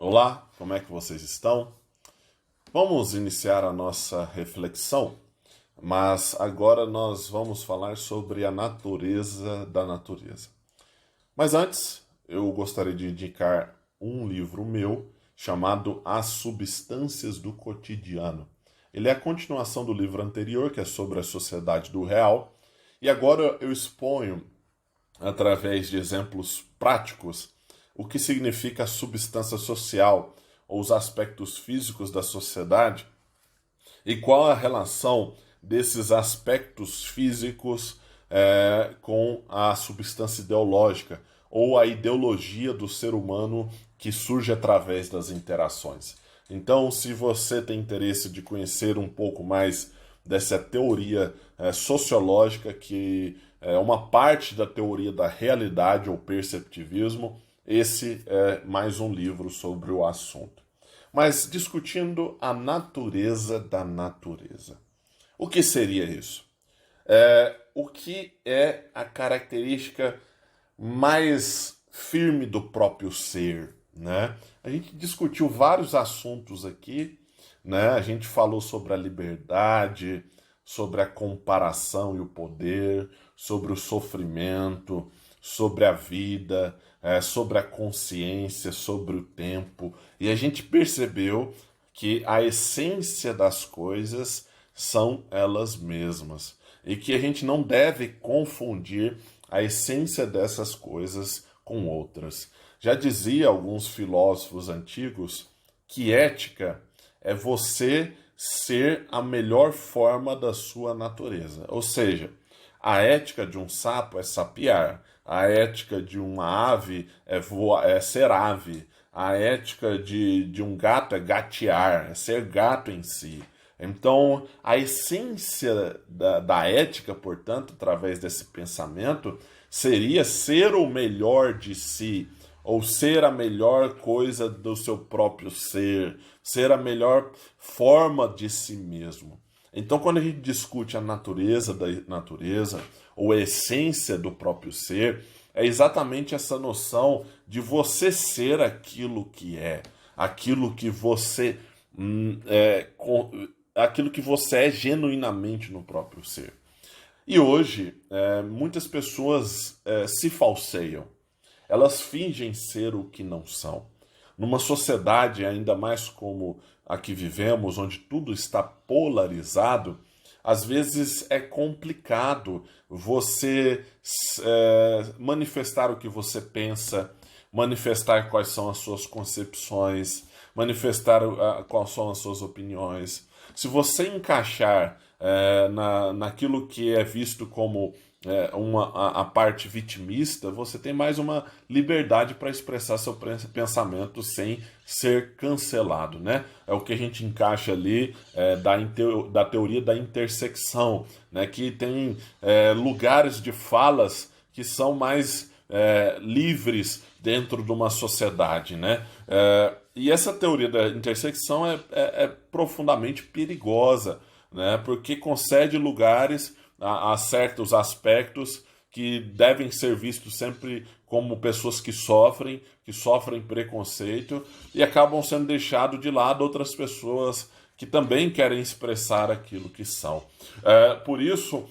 Olá, como é que vocês estão? Vamos iniciar a nossa reflexão, mas agora nós vamos falar sobre a natureza da natureza. Mas antes, eu gostaria de indicar um livro meu chamado As Substâncias do Cotidiano. Ele é a continuação do livro anterior, que é sobre a sociedade do real, e agora eu exponho, através de exemplos práticos, o que significa a substância social ou os aspectos físicos da sociedade e qual a relação desses aspectos físicos com a substância ideológica ou a ideologia do ser humano que surge através das interações. Então, se você tem interesse de conhecer um pouco mais dessa teoria sociológica, que é uma parte da teoria da realidade ou perceptivismo, esse é mais um livro sobre o assunto. Mas discutindo a natureza da natureza. O que seria isso? O que é a característica mais firme do próprio ser, né? A gente discutiu vários assuntos aqui, né? A gente falou sobre a liberdade, sobre a comparação e o poder, sobre o sofrimento, sobre a vida, sobre a consciência, sobre o tempo. E a gente percebeu que a essência das coisas são elas mesmas. E que a gente não deve confundir a essência dessas coisas com outras. Já dizia alguns filósofos antigos que ética é você ser a melhor forma da sua natureza. Ou seja, a ética de um sapo é sapiar, a ética de uma ave é ser ave, a ética de um gato é gatear, é ser gato em si. Então, a essência da ética, portanto, através desse pensamento, seria ser o melhor de si, ou ser a melhor coisa do seu próprio ser a melhor forma de si mesmo. Então, quando a gente discute a natureza da natureza, ou a essência do próprio ser, é exatamente essa noção de você ser aquilo que é, aquilo que você aquilo que você é genuinamente no próprio ser. E hoje, muitas pessoas se falseiam. Elas fingem ser o que não são. Numa sociedade ainda mais como a que vivemos, onde tudo está polarizado, às vezes é complicado você manifestar o que você pensa, manifestar quais são as suas concepções, manifestar quais são as suas opiniões. Se você encaixar naquilo que é visto como a parte vitimista, você tem mais uma liberdade para expressar seu pensamento sem ser cancelado, né? É o que a gente encaixa ali da teoria da intersecção, né? Que tem lugares de falas que são mais livres dentro de uma sociedade, né? E essa teoria da intersecção é profundamente perigosa, né? Porque concede lugares a certos aspectos que devem ser vistos sempre como pessoas que sofrem preconceito e acabam sendo deixados de lado outras pessoas que também querem expressar aquilo que são. Por isso,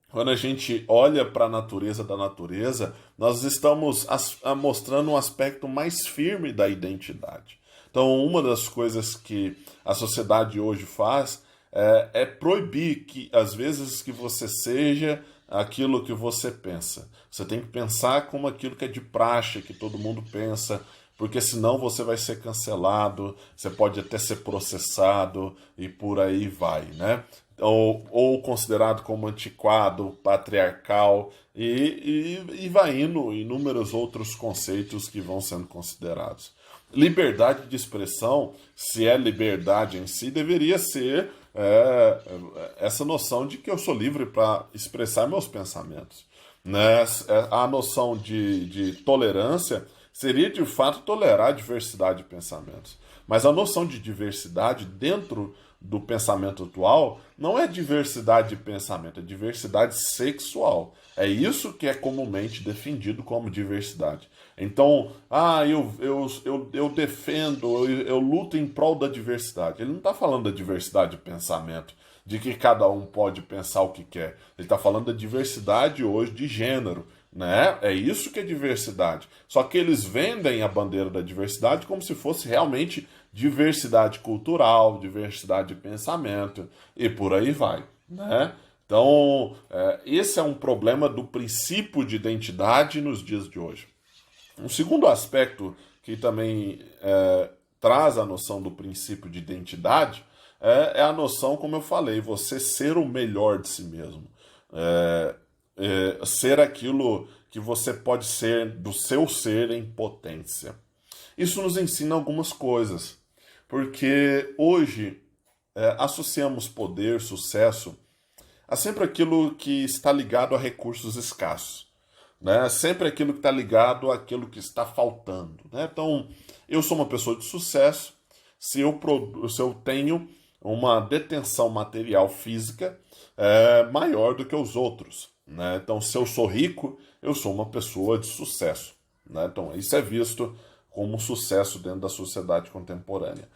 quando a gente olha para a natureza da natureza, nós estamos mostrando um aspecto mais firme da identidade. Então, uma das coisas que a sociedade hoje faz é proibir que, às vezes, que você seja aquilo que você pensa. Você tem que pensar como aquilo que é de praxe, que todo mundo pensa, porque senão você vai ser cancelado, você pode até ser processado e por aí vai, né? Ou considerado como antiquado, patriarcal, e vai indo inúmeros outros conceitos que vão sendo considerados. Liberdade de expressão, se é liberdade em si, deveria ser essa noção de que eu sou livre para expressar meus pensamentos. Né? A noção de tolerância seria de fato tolerar a diversidade de pensamentos. Mas a noção de diversidade dentro do pensamento atual não é diversidade de pensamento, é diversidade sexual. É isso que é comumente defendido como diversidade. Então, eu defendo, eu luto em prol da diversidade. Ele não está falando da diversidade de pensamento, de que cada um pode pensar o que quer. Ele está falando da diversidade hoje de gênero, né? É isso que é diversidade. Só que eles vendem a bandeira da diversidade como se fosse realmente diversidade cultural, diversidade de pensamento e por aí vai, né? Então, esse é um problema do princípio de identidade nos dias de hoje. Um segundo aspecto que também traz a noção do princípio de identidade é a noção, como eu falei, você ser o melhor de si mesmo. Ser aquilo que você pode ser do seu ser em potência. Isso nos ensina algumas coisas, porque hoje associamos poder, sucesso, a sempre aquilo que está ligado a recursos escassos, né? Sempre aquilo que está ligado àquilo que está faltando, né? Então, eu sou uma pessoa de sucesso se eu tenho uma detenção material física maior do que os outros, né? Então, se eu sou rico, eu sou uma pessoa de sucesso, né? Então, isso é visto como sucesso dentro da sociedade contemporânea.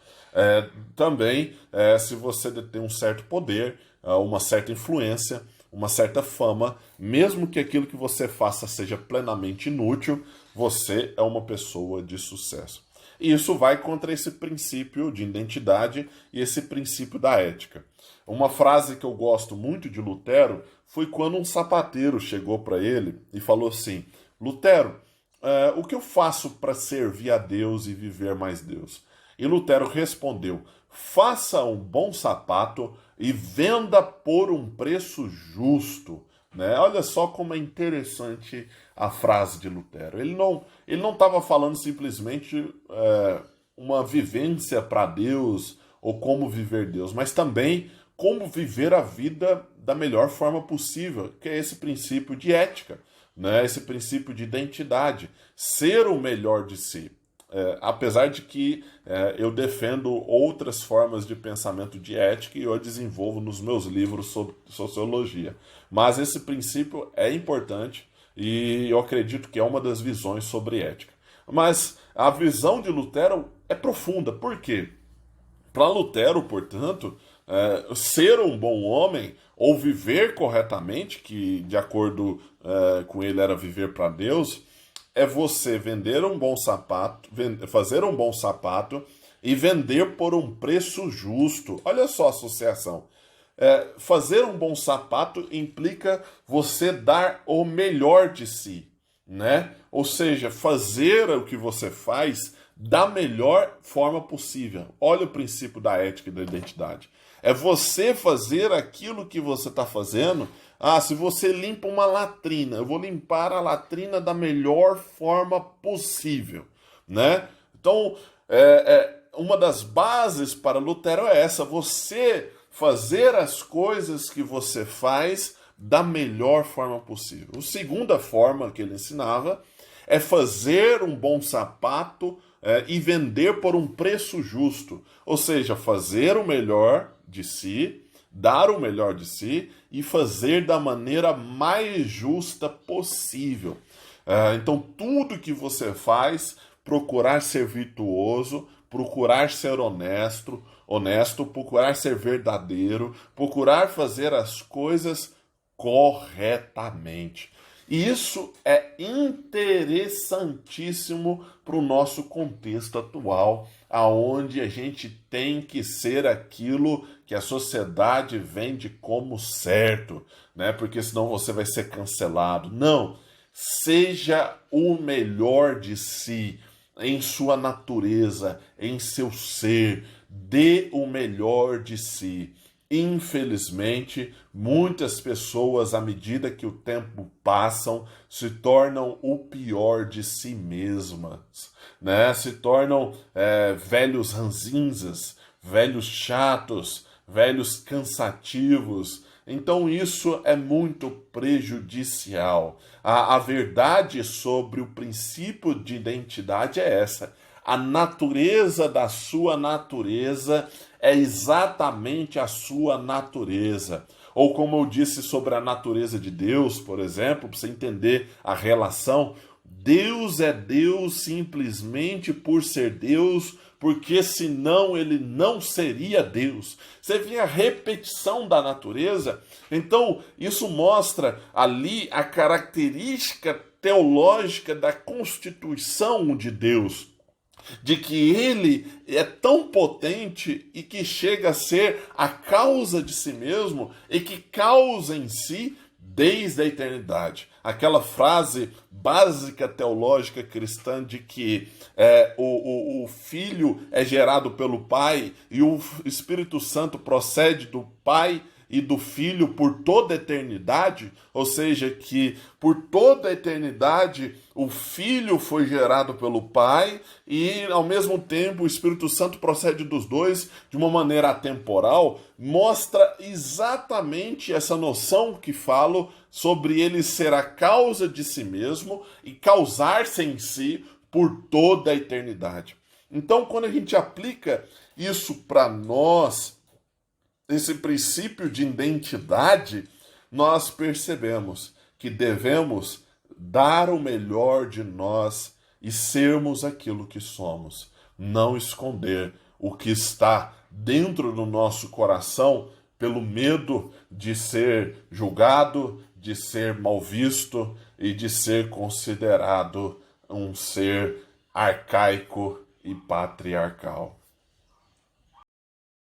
Também, se você detém um certo poder, uma certa influência, uma certa fama, mesmo que aquilo que você faça seja plenamente inútil, você é uma pessoa de sucesso. E isso vai contra esse princípio de identidade e esse princípio da ética. Uma frase que eu gosto muito de Lutero foi quando um sapateiro chegou para ele e falou assim: Lutero, o que eu faço para servir a Deus e viver mais Deus? E Lutero respondeu: faça um bom sapato e venda por um preço justo. Né? Olha só como é interessante a frase de Lutero. Ele não estava falando simplesmente uma vivência para Deus ou como viver Deus, mas também como viver a vida da melhor forma possível, que é esse princípio de ética, né? Esse princípio de identidade, ser o melhor de si. Apesar de que eu defendo outras formas de pensamento de ética e eu desenvolvo nos meus livros sobre sociologia. Mas esse princípio é importante e eu acredito que é uma das visões sobre ética. Mas a visão de Lutero é profunda. Por quê? Para Lutero, portanto, ser um bom homem ou viver corretamente, que de acordo com ele era viver para Deus, é você vender um bom sapato, fazer um bom sapato e vender por um preço justo. Olha só a associação. Fazer um bom sapato implica você dar o melhor de si, né? Ou seja, fazer o que você faz da melhor forma possível. Olha o princípio da ética e da identidade. É você fazer aquilo que você está fazendo. Se você limpa uma latrina, eu vou limpar a latrina da melhor forma possível, né? Então, uma das bases para Lutero é essa: você fazer as coisas que você faz da melhor forma possível. A segunda forma que ele ensinava é fazer um bom sapato e vender por um preço justo. Ou seja, fazer o melhor de si, dar o melhor de si e fazer da maneira mais justa possível. Então, tudo que você faz, procurar ser virtuoso, procurar ser honesto, procurar ser verdadeiro, procurar fazer as coisas corretamente. E isso é interessantíssimo para o nosso contexto atual, aonde a gente tem que ser aquilo que a sociedade vende como certo, né? Porque senão você vai ser cancelado. Não, seja o melhor de si, em sua natureza, em seu ser, dê o melhor de si. Infelizmente, muitas pessoas, à medida que o tempo passam, se tornam o pior de si mesmas, né? Se tornam velhos ranzinzas, velhos chatos, velhos cansativos. Então isso é muito prejudicial. A verdade sobre o princípio de identidade é essa. A natureza da sua natureza é exatamente a sua natureza. Ou como eu disse sobre a natureza de Deus, por exemplo, para você entender a relação, Deus é Deus simplesmente por ser Deus, porque senão ele não seria Deus. Você vê a repetição da natureza, então isso mostra ali a característica teológica da constituição de Deus, de que ele é tão potente e que chega a ser a causa de si mesmo e que causa em si desde a eternidade. Aquela frase básica teológica cristã de que o Filho é gerado pelo Pai e o Espírito Santo procede do Pai e do Filho por toda a eternidade, ou seja, que por toda a eternidade o Filho foi gerado pelo Pai e, ao mesmo tempo, o Espírito Santo procede dos dois de uma maneira atemporal, mostra exatamente essa noção que falo sobre ele ser a causa de si mesmo e causar-se em si por toda a eternidade. Então, quando a gente aplica isso para nós, esse princípio de identidade, nós percebemos que devemos dar o melhor de nós e sermos aquilo que somos. Não esconder o que está dentro do nosso coração pelo medo de ser julgado, de ser mal visto e de ser considerado um ser arcaico e patriarcal.